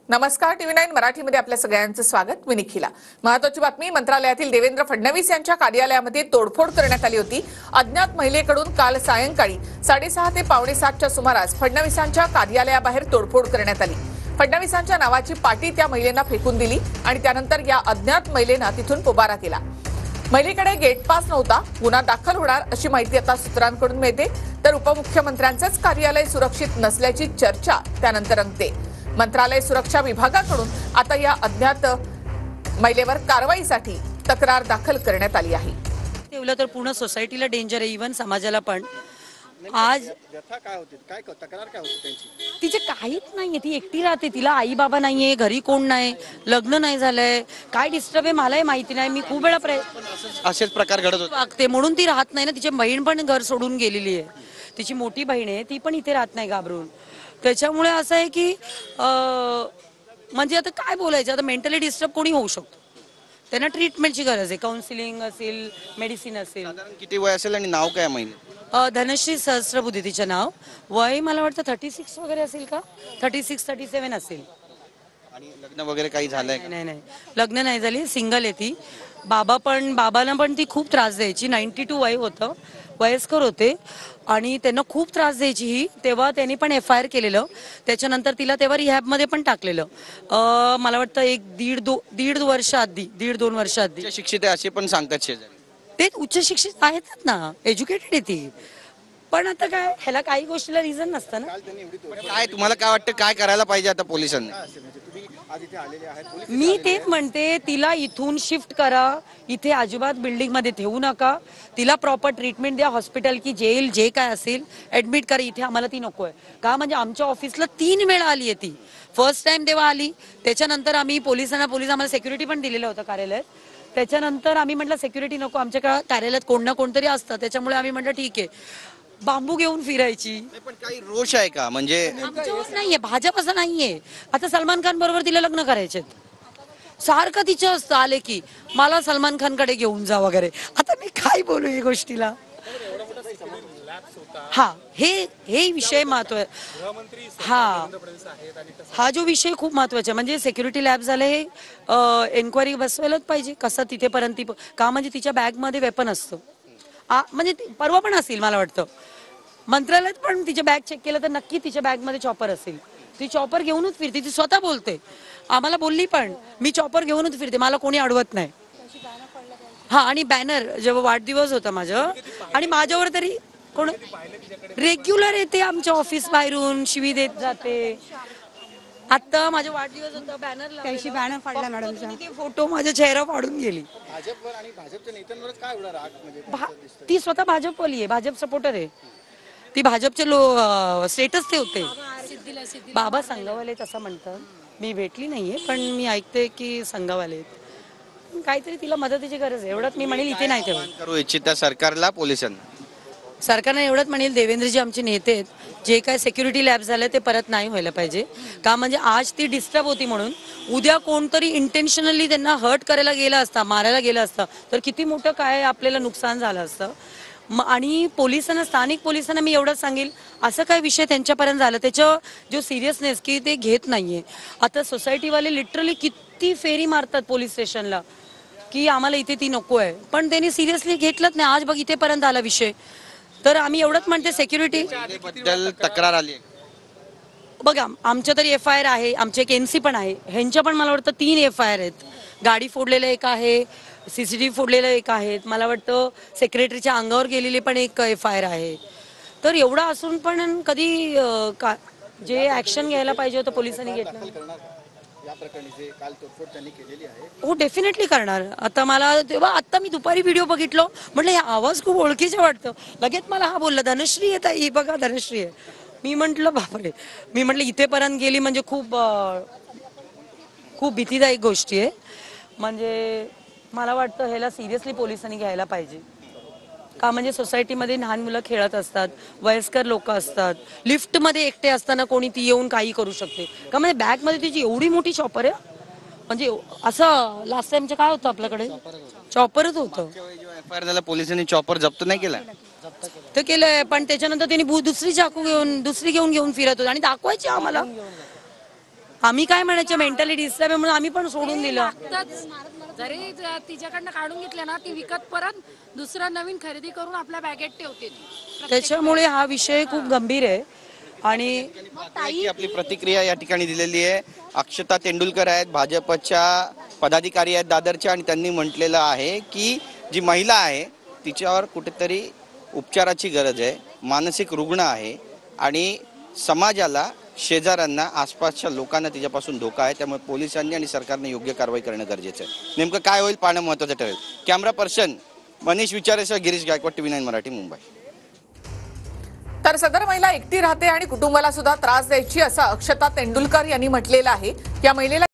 नमस्कार, TV9 मराठीमध्ये आपल्या सगळ्यांचं स्वागत. मी निखिला. महत्त्वाची बातमी. मंत्रालयातील देवेंद्र फडणवीस यांच्या कार्यालयामध्ये तोडफोड करण्यात आली होती. अज्ञात महिलेकडून काल सायंकाळी 6:30 ते 6:45च्या सुमारास फडणवीसांच्या कार्यालयाबाहेर तोडफोड करण्यात आली. फडणवीसांच्या नावाची पाटी त्या महिलेनं फेकून दिली आणि त्यानंतर या अज्ञात महिलेनं तिथून पोबारा केला. महिलेकडे गेट पास नव्हता. गुन्हा दाखल होणार अशी माहिती आता सूत्रांकडून मिळते. तर उपमुख्यमंत्र्यांचंच कार्यालय सुरक्षित नसल्याची चर्चा त्यानंतर रंगते. मंत्रालय सुरक्षा विभागाकडून आता या अज्ञात महिलेवर कारवाईसाठी तक्रार दाखल करण्यात आली आहे. ठेवलं तर पूर्ण सोसायटीला डेंजर आहे, इव्हन समाजाला पण. आज काय होते, काय तक्रार काय होती त्यांची? तिचे काहीच नाहीये, ती एकटी राहते, तिला आई बाबा नाहीये, घरी कोण नाही, लग्न नाही झालंय, काय डिस्टर्ब आहे मलाही माहिती नाही. मी खूप वेळा असेच प्रकार घडत होते वागते म्हणून ती राहत नाही ना. तिची बहीण पण घर सोडून गेलेली आहे, तिची मोठी बहीण आहे, ती पण इथे राहत नाही घाबरून. त्याच्यामुळे असं आहे की म्हणजे आता काय बोलायचं, आता मेंटली डिस्टर्ब कोणी होऊ शकतो, त्यांना ट्रीटमेंटची गरज आहे. काउन्सिलिंग असेल, मेडिसिन असेल. साधारण किती वय असेल आणि नाव काय महिने? धनश्री सहस्त्रबुद्धे तिचं नाव. वय मला वाटतं 36 वगैरे असेल का, 36-37 असेल. आणि लग्न वगैरे काही झालंय? नाही नाही, लग्न नाही झाली, सिंगल आहे ती. बाबांना पण ती खूप त्रास द्यायची. 92 वय होतं, वयस्कर होते आणि त्यांना खूप त्रास द्यायची ही. तेव्हा त्यांनी पण FIR केलेलं. त्याच्यानंतर तिला तेव्हा रिहॅबमध्ये पण टाकलेलं. मला वाटतं दीड वर्ष आधी, 1.5-2 वर्ष आधी. शिक्षित आहे असे पण सांगतात शेजारी. ते उच्च शिक्षित आहेत ना, एज्युकेटेड आहे ती. पण आता काय, ह्याला काही गोष्टीला रिझन नसतं ना. काय तुम्हाला काय वाटतं, काय करायला पाहिजे आता पोलिसांनी? मी तेच म्हणते, तिला इथून शिफ्ट करा, इथे अजिबात बिल्डिंग मध्ये ठेवू नका. तिला प्रॉपर ट्रीटमेंट द्या, हॉस्पिटल की जेल जे काय असेल ऍडमिट करा. इथे आम्हाला ती नकोय का, म्हणजे आमच्या ऑफिसला 3 वेळा आली आहे ती. फर्स्ट टाइम तेव्हा आली, त्याच्यानंतर आम्ही पोलीस आम्हाला सिक्युरिटी पण दिलेलं होतं कार्यालयात. त्याच्यानंतर आम्ही म्हटलं सिक्युरिटी नको, आमच्या कार्यालयात कोण ना कोणतरी असतं. त्याच्यामुळे आम्ही म्हटलं ठीक आहे. बांबू घेऊन फिरायची. पण काही रोष आहे का, म्हणजे आमच्यावर नाहीये, भाजप असं नाहीये. आता सलमान खान बरोबर तिला लग्न करायचे, सारखं तिचं असतं आले की मला सलमान खान कडे घेऊन जा वगैरे. आता मी काय बोलू या गोष्टीला. हा, हे विषय महत्वाचा. हा जो विषय खूप महत्वाचा आहे. म्हणजे सिक्युरिटी लॅब झाले, हे एन्क्वायरी बसवायलाच पाहिजे. कसं तिथेपर्यंत का, म्हणजे तिच्या बॅग मध्ये वेपन असतं. म्हणजे परवा पण असेल मला वाटतं, मंत्रालयात पण तिच्या बॅग चेक केलं तर नक्की तिच्या बॅग मध्ये चॉपर असेल. ती चॉपर घेऊनच फिरते, ती स्वतः बोलते. आम्हाला बोलली पण, मी चॉपर घेऊनच फिरते, मला कोणी अडवत नाही. हा, आणि बॅनर जेव्हा वाढदिवस होता माझं, आणि माझ्यावर तरी कोण रेग्युलर येते आमच्या ऑफिस बाहेरून, शिवी देत जाते. आता माझा वाढदिवस होता, बॅनर फाडला मॅडमचा, फोटो माझा चेहरा फाडून गेली. भाजपवर आणि भाजपच्या नेत्यांवरच काय एवढा राग? म्हणजे ती स्वतः भाजपवाली आहे, भाजप सपोर्टर आहे ती. भाजपचे स्टेटस ते होते. बाबा संघवाले तसं म्हणतात, मी भेटली नाहीये पण मी ऐकते की संघवाले काहीतरी तिला मदतीची गरज आहे. एवढंच मी म्हणेल, इथे नाही ठेवत. करू इच्छिता सरकारला, पोलिसांना? सरकारने एवढंच म्हणेल, देवेंद्रजी आमचे नेते आहेत, जे काय सिक्युरिटी लॅब झालं ते परत नाही व्हायला पाहिजे. का, म्हणजे आज ती डिस्टर्ब होती म्हणून उद्या कोणतरी इंटेन्शनली त्यांना हर्ट करायला गेला असता, मारायला गेला असता तर किती मोठं काय आपल्याला नुकसान झालं असतं. आणि पोलिसांना, स्थानिक पोलिसांना मी एवढंच सांगेल, असं काय विषय त्यांच्यापर्यंत झालं त्याचं जो सिरियसनेस की ते घेत नाहीये. आता सोसायटीवाले लिटरली किती फेरी मारतात पोलीस स्टेशनला की आम्हाला इथे ती नको आहे, पण त्यांनी सिरियसली घेतलंच नाही. आज बघ इथेपर्यंत आला विषय. तर आम्ही एवढंच म्हणते, सिक्युरिटी बद्दल तक्रार आली आहे बघा, आमच्या तरी FIR आहे, आमचे एक NC पण आहे, ह्यांच्या पण मला वाटतं 3 FIR आहेत. गाडी फोडलेलं एक आहे, CCTV फोडलेलं एक आहे, मला वाटतं सेक्रेटरीच्या अंगावर गेलेली पण एक FIR आहे. तर एवढं असून पण कधी जे ऍक्शन घ्यायला पाहिजे होतं पोलिसांनी घेतलं. हो, डेफिनेटली करणार. आता मला तेव्हा, आता मी दुपारी व्हिडिओ बघितलो, म्हटलं हे आवाज खूप ओळखीचे वाटतं. लगेच मला हा बोलला, धनश्री येत आहे, बघा धनश्री आहे. मी म्हंटल बापरे, मी म्हटलं इथेपर्यंत गेली म्हणजे खूप खूप भीतीदायक गोष्टी आहे. म्हणजे मला वाटतं ह्याला सिरियसली पोलिसांनी घ्यायला पाहिजे. का, म्हणजे सोसायटीमध्ये लहान मुलं खेळत असतात, वयस्कर लोक असतात, लिफ्टमध्ये एकटे असताना कोणी ती येऊन काही करू शकते का. म्हणजे बॅगमध्ये तिची एवढी मोठी चॉपर आहे, म्हणजे असं लास्ट टाइमचं काय होतं आपल्याकडे, चॉपरच होतं. FIR झाला, पोलिसांनी चॉपर जप्त नाही केला? ते केलंय, पण त्याच्यानंतर त्यांनी दुसरी चाकू घेऊन फिरत होते आणि दाखवायची आम्हाला. आम्ही काय म्हणायचं मेंटली डिस्टर्ब आहे म्हणून आम्ही पण सोडून दिलं. लागतंच. जरी तिच्याकडनं काढून घेतले ना ती विकत परत दुसरा नवीन खरेदी करून आपल्या बॅगेत ठेवते ती. त्याच्यामुळे हा विषय खूप गंभीर आहे. आणि की आपली प्रतिक्रिया या ठिकाणी दिलेली आहे. अक्षता तेंडुलकर आहेत, भाजपच्या पदाधिकारी आहेत दादरच्या, आणि त्यांनी म्हटलेलं आहे की जी महिला आहे तिच्यावर कुठेतरी उपचाराची गरज आहे, मानसिक रुग्ण आहे आणि समाजाला, शेजाऱ्यांना, आसपासच्या लोकांना तिच्यापासून धोका आहे. त्यामुळे पोलिसांनी आणि सरकारने योग्य कारवाई करणं गरजेचं आहे. नेमकं काय होईल पाहणं महत्त्वाचं ठरेल. कॅमेरा पर्सन मनीष विचारेसह गिरीश गायकवाड, TV9 मराठी, मुंबई. तर सदर महिला एकटी राहते आणि कुटुंबाला सुद्धा त्रास द्यायची असं अक्षता तेंडुलकर यांनी म्हटलेलं आहे. या महिलेला